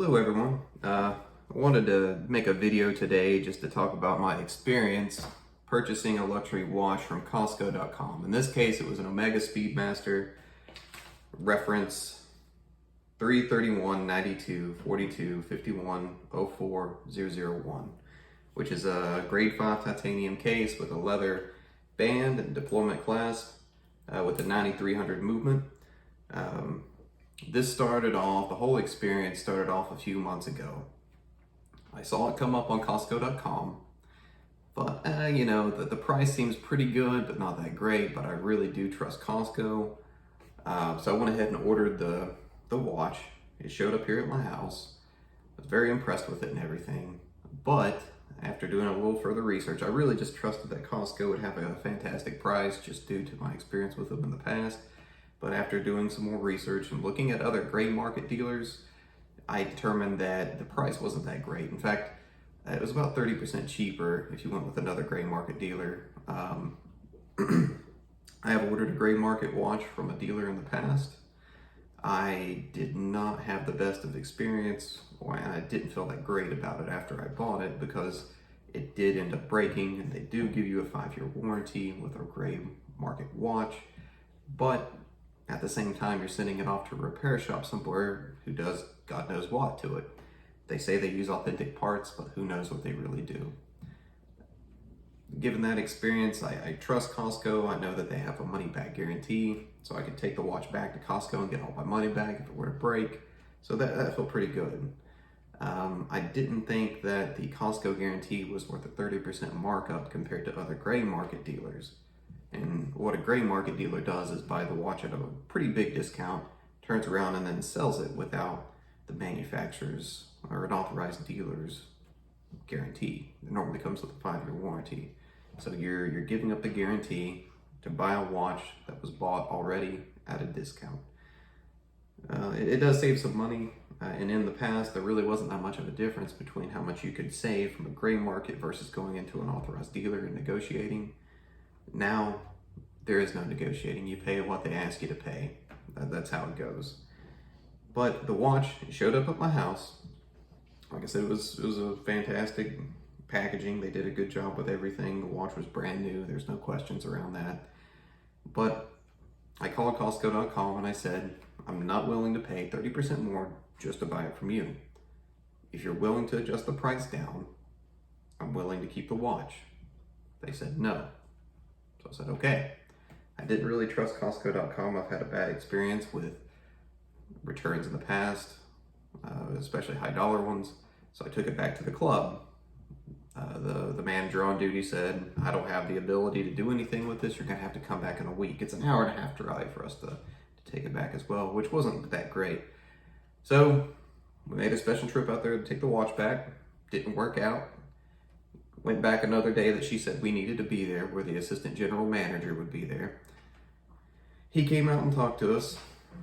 Hello everyone. I wanted to make a video today just to talk about my experience purchasing a luxury watch from Costco.com. In this case, it was an Omega Speedmaster reference 331-92-42-51-04-001, which is a grade 5 titanium case with a leather band and deployment clasp with a 9300 movement. The whole experience started off a few months ago. I saw it come up on Costco.com, but the price seems pretty good, but not that great, but I really do trust Costco. So I went ahead and ordered the watch. It showed up here at my house. I was very impressed with it and everything, but after doing a little further research, I really just trusted that Costco would have a fantastic price just due to my experience with them in the past. But after doing some more research and looking at other gray market dealers, I determined that the price wasn't that great. In fact, it was about 30% cheaper if you went with another gray market dealer. I have ordered a gray market watch from a dealer in the past. I did not have the best of experience. I didn't feel that great about it after I bought it because it did end up breaking, and they do give you a 5-year warranty with a gray market watch. But at the same time, you're sending it off to a repair shop somewhere who does God knows what to it. They say they use authentic parts, but who knows what they really do. Given that experience, I trust Costco. I know that they have a money-back guarantee, so I could take the watch back to Costco and get all my money back if it were to break. So that felt pretty good. I didn't think that the Costco guarantee was worth a 30% markup compared to other gray market dealers. And what a gray market dealer does is buy the watch at a pretty big discount, turns around and then sells it without the manufacturer's or an authorized dealer's guarantee. It normally comes with a 5-year warranty. So you're giving up the guarantee to buy a watch that was bought already at a discount. It does save some money, and in the past there really wasn't that much of a difference between how much you could save from a gray market versus going into an authorized dealer and negotiating. Now, there is no negotiating. You pay what they ask you to pay. That's how it goes. But the watch showed up at my house. Like I said, it was a fantastic packaging. They did a good job with everything. The watch was brand new. There's no questions around that. But I called Costco.com and I said, I'm not willing to pay 30% more just to buy it from you. If you're willing to adjust the price down, I'm willing to keep the watch. They said no. So I said, okay. I didn't really trust Costco.com. I've had a bad experience with returns in the past, especially high dollar ones. So I took it back to the club. The manager on duty said, I don't have the ability to do anything with this. You're gonna have to come back in a week. It's an 1.5-hour drive for us to take it back as well, which wasn't that great. So we made a special trip out there to take the watch back. Didn't work out. Went back another day that she said we needed to be there, where the assistant general manager would be there. He came out and talked to us.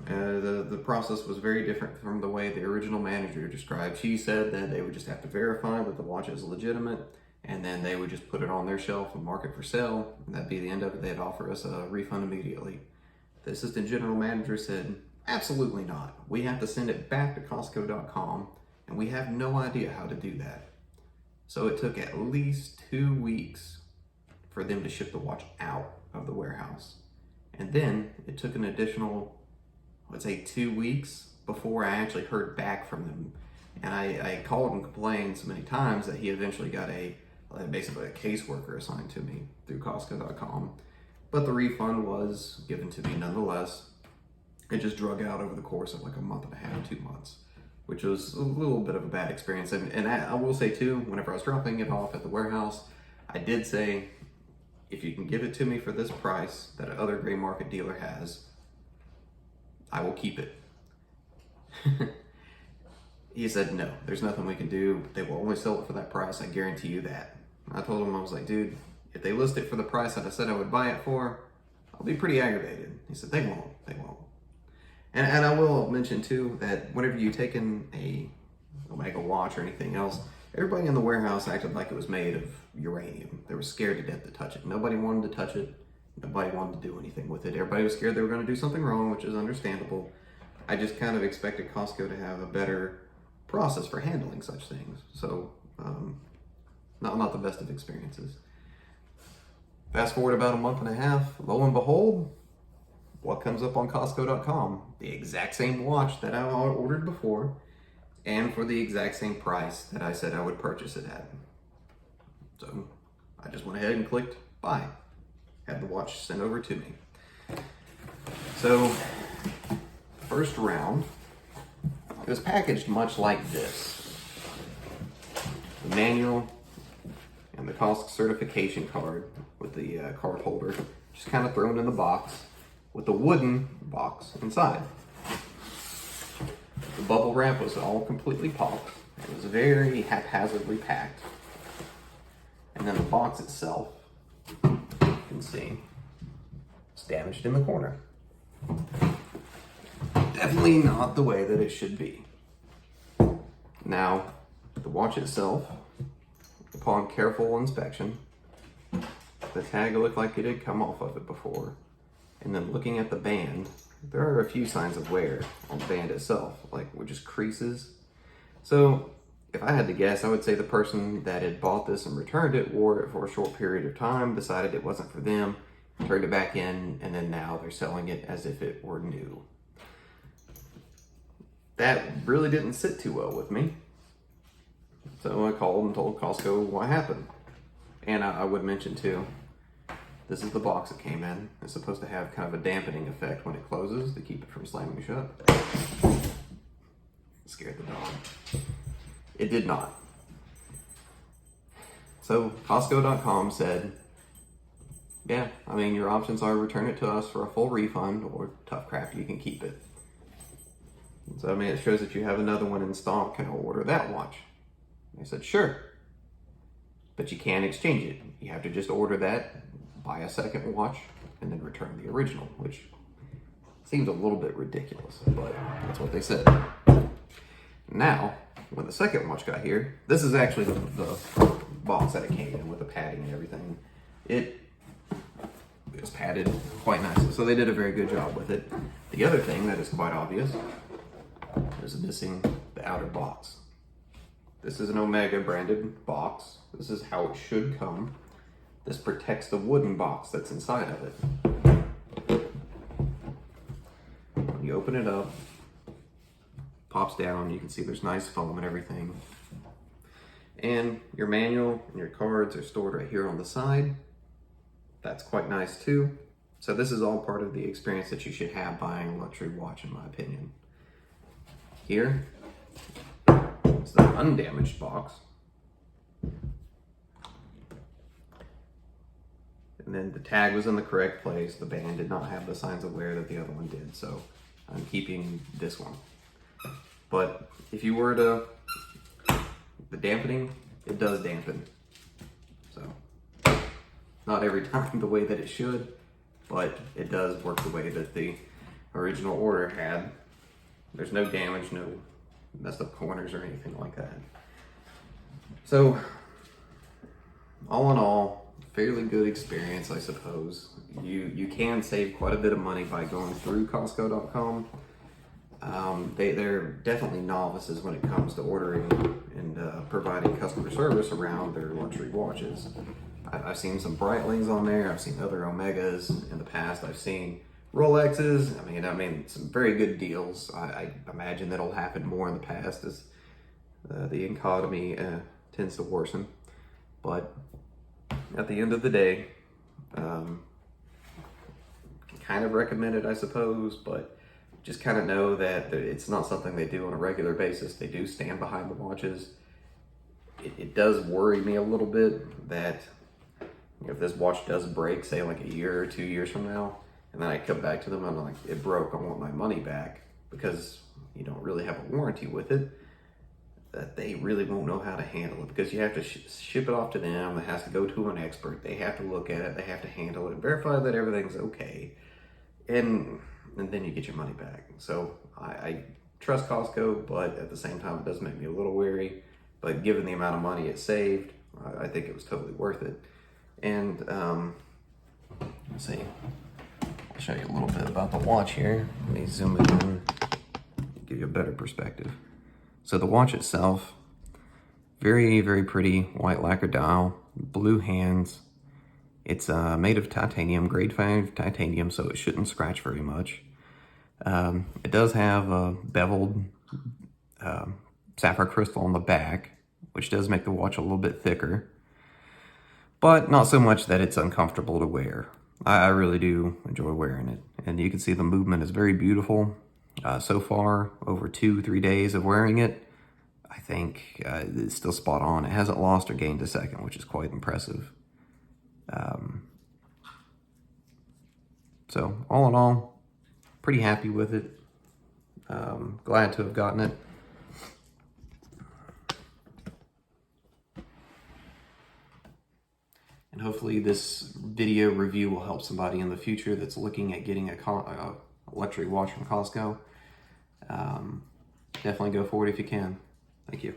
The process was very different from the way the original manager described. She said that they would just have to verify that the watch is legitimate, and then they would just put it on their shelf and mark it for sale, and that'd be the end of it. They'd offer us a refund immediately. The assistant general manager said, absolutely not. We have to send it back to Costco.com, and we have no idea how to do that. So it took at least 2 weeks for them to ship the watch out of the warehouse. And then it took an additional, let's say, 2 weeks before I actually heard back from them. And I called and complained so many times that he eventually got basically a caseworker assigned to me through Costco.com. But the refund was given to me nonetheless. It just drug out over the course of like a month and a half, 2 months, which was a little bit of a bad experience. And I will say too, whenever I was dropping it off at the warehouse, I did say, if you can give it to me for this price that other gray market dealer has, I will keep it. He said, no, there's nothing we can do. They will only sell it for that price. I guarantee you that. I told him, I was like, dude, if they list it for the price that I said I would buy it for, I'll be pretty aggravated. He said, they won't. And I will mention too that whenever you take in a Omega watch or anything else, everybody in the warehouse acted like it was made of uranium. They were scared to death to touch it. Nobody wanted to touch it. Nobody wanted to do anything with it. Everybody was scared they were going to do something wrong, which is understandable. I just kind of expected Costco to have a better process for handling such things. So not the best of experiences. Fast forward about a month and a half, lo and behold, what comes up on Costco.com? The exact same watch that I ordered before, and for the exact same price that I said I would purchase it at. So I just went ahead and clicked buy. Had the watch sent over to me. So first round, it was packaged much like this. The manual and the cost certification card with the card holder just kind of thrown in the box with the wooden box inside. The bubble wrap was all completely popped. It was very haphazardly packed. And then the box itself, you can see, it's damaged in the corner. Definitely not the way that it should be. Now, the watch itself, upon careful inspection, the tag looked like it had come off of it before. And then looking at the band, there are a few signs of wear on the band itself, like with just creases. So if I had to guess, I would say the person that had bought this and returned it wore it for a short period of time, decided it wasn't for them, turned it back in, and then now they're selling it as if it were new. That really didn't sit too well with me. So I called and told Costco what happened. And I would mention too, this is the box it came in. It's supposed to have kind of a dampening effect when it closes to keep it from slamming shut. Scared the dog. It did not. So Costco.com said, yeah, I mean, your options are return it to us for a full refund or tough crap, you can keep it. So I mean, it shows that you have another one in stock. Can I order that watch? I said, sure. But you can't exchange it. You have to just order that, buy a second watch, and then return the original, which seems a little bit ridiculous, but that's what they said. Now, when the second watch got here, this is actually the box that it came in with the padding and everything. It was padded quite nicely, so they did a very good job with it. The other thing that is quite obvious is missing the outer box. This is an Omega branded box. This is how it should come. This protects the wooden box that's inside of it. When you open it up, pops down, you can see there's nice foam and everything. And your manual and your cards are stored right here on the side. That's quite nice too. So this is all part of the experience that you should have buying a luxury watch, in my opinion. Here is the undamaged box. And then the tag was in the correct place. The band did not have the signs of wear that the other one did, so I'm keeping this one. But if you were to, the dampening, it does dampen. So, not every time the way that it should, but it does work the way that the original order had. There's no damage, no messed up corners or anything like that. So, all in all, fairly good experience, I suppose. You can save quite a bit of money by going through Costco.com. They're definitely novices when it comes to ordering and providing customer service around their luxury watches. I've seen some Breitlings on there. I've seen other Omegas in the past. I've seen Rolexes. I mean, some very good deals. I imagine that'll happen more in the past as the economy tends to worsen. But at the end of the day, kind of recommend it, I suppose, but just kind of know that it's not something they do on a regular basis. They do stand behind the watches. It does worry me a little bit that if this watch does break, say like a year or 2 years from now, and then I come back to them and I'm like, it broke, I want my money back, because you don't really have a warranty with it, that they really won't know how to handle it, because you have to ship it off to them. It has to go to an expert. They have to look at it. They have to handle it, verify that everything's okay, and then you get your money back. So I trust Costco, but at the same time, it does make me a little wary. But given the amount of money it saved, I think it was totally worth it. And let's see, I'll show you a little bit about the watch here. Let me zoom it in, give you a better perspective. So the watch itself, very, very pretty white lacquer dial, blue hands. It's made of titanium, grade 5 titanium, so it shouldn't scratch very much. It does have a beveled sapphire crystal on the back, which does make the watch a little bit thicker, but not so much that it's uncomfortable to wear. I really do enjoy wearing it, and you can see the movement is very beautiful. So far, over 2-3 days of wearing it, I think it's still spot on. It hasn't lost or gained a second, which is quite impressive. So all in all, pretty happy with it. Glad to have gotten it. And hopefully this video review will help somebody in the future that's looking at getting a luxury watch from Costco. Definitely go for it if you can. Thank you.